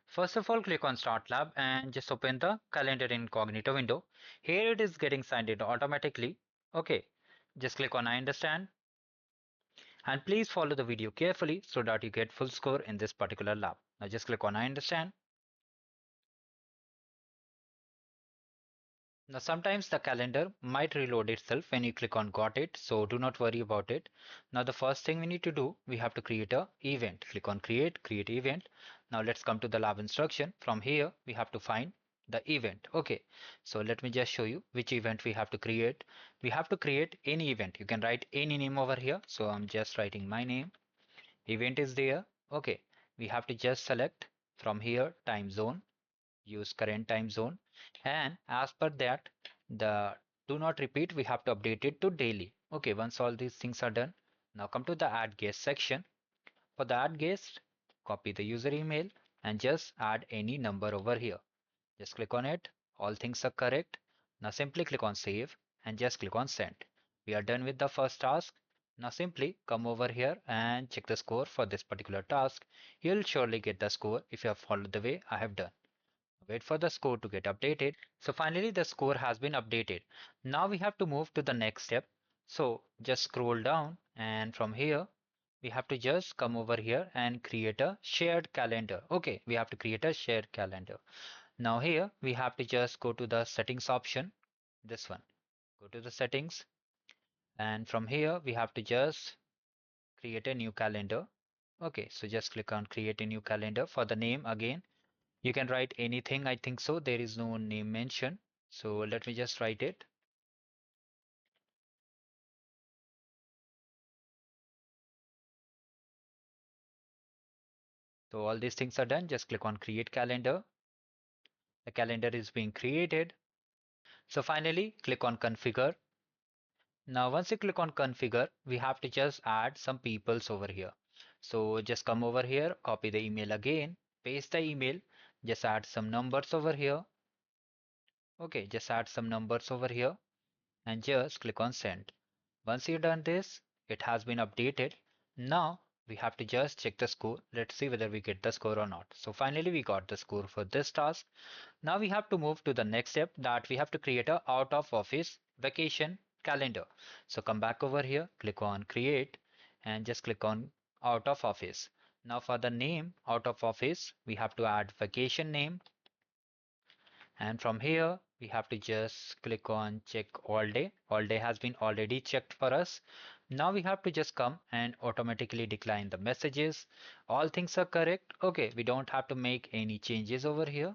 First of all, click on Start Lab and just open the Calendar Incognito window. Here it is getting signed in automatically. Okay, just click on I understand and please follow the video carefully so that you get full score in this particular lab. Now just click on I understand. Now sometimes the calendar might reload itself when you click on got it, so do not worry about it. Now the first thing we need to do, we have to create a event. Click on create event. Now let's come to the lab instruction. From here we have to find the event. Okay, so let me just show you which event we have to create. We have to create any event. You can write any name over here. So I'm just writing my name. Event is there. Okay, we have to just select from here time zone, use current time zone, and as per that the do not repeat we have to update it to daily. Okay, once all these things are done, now come to the add guest section. For the add guest, copy the user email and just add any number over here. Just click on it, all things are correct. Now simply click on save and just click on send. We are done with the first task. Now simply come over here and check the score for this particular task. You'll surely get the score if you have followed the way I have done. Wait for the score to get updated. So finally the score has been updated. Now we have to move to the next step. So just scroll down and from here we have to just come over here and create a shared calendar. Okay, we have to create a shared calendar. Now here we have to just go to the settings option, this one. Go to the settings and from here we have to just create a new calendar. Okay, so just click on create a new calendar. For the name again, you can write anything, I think so. There is no name mentioned. So let me just write it. So all these things are done. Just click on create calendar. The calendar is being created. So finally, click on configure. Now, once you click on configure, we have to just add some peoples over here. So just come over here, copy the email again, paste the email, just add some numbers over here. Okay, just add some numbers over here and just click on send. Once you've done this, it has been updated. Now we have to just check the score. Let's see whether we get the score or not. So finally we got the score for this task. Now we have to move to the next step, that we have to create a out of office vacation calendar. So come back over here, click on create and just click on out of office. Now for the name out of office, we have to add vacation name, and from here we have to just click on check all day. All day has been already checked for us. Now we have to just come and automatically decline the messages. All things are correct. Okay, we don't have to make any changes over here.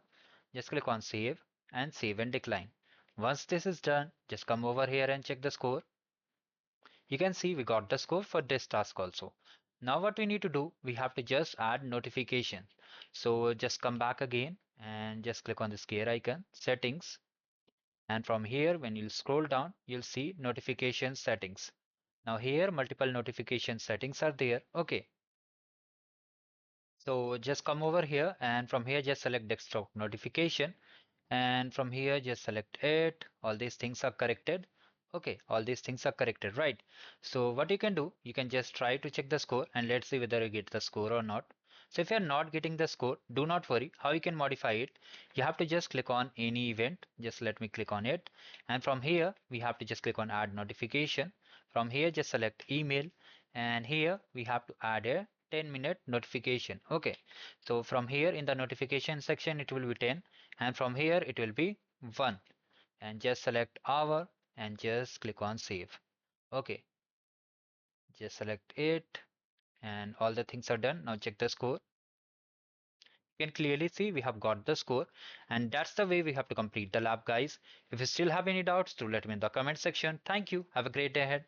Just click on save and decline. Once this is done, just come over here and check the score. You can see we got the score for this task also. Now what we need to do, we have to just add notification. So just come back again and just click on this gear icon, settings. And from here, when you scroll down, you'll see notification settings. Now here, multiple notification settings are there. Okay. So just come over here and from here, just select desktop notification. And from here just select it. All these things are corrected. Okay, all these things are corrected, right? So what you can do, you can just try to check the score and let's see whether you get the score or not. So if you're not getting the score, do not worry. How you can modify it, you have to just click on any event. Just let me click on it, and from here we have to just click on add notification. From here just select email, and here we have to add a 10-minute notification. Okay, so from here in the notification section it will be 10, and from here it will be 1, and just select hour and just click on save. Okay, just select it and all the things are done. Now check the score. You can clearly see we have got the score, and that's the way we have to complete the lab, guys. If you still have any doubts, do let me in the comment section. Thank you. Have a great day ahead.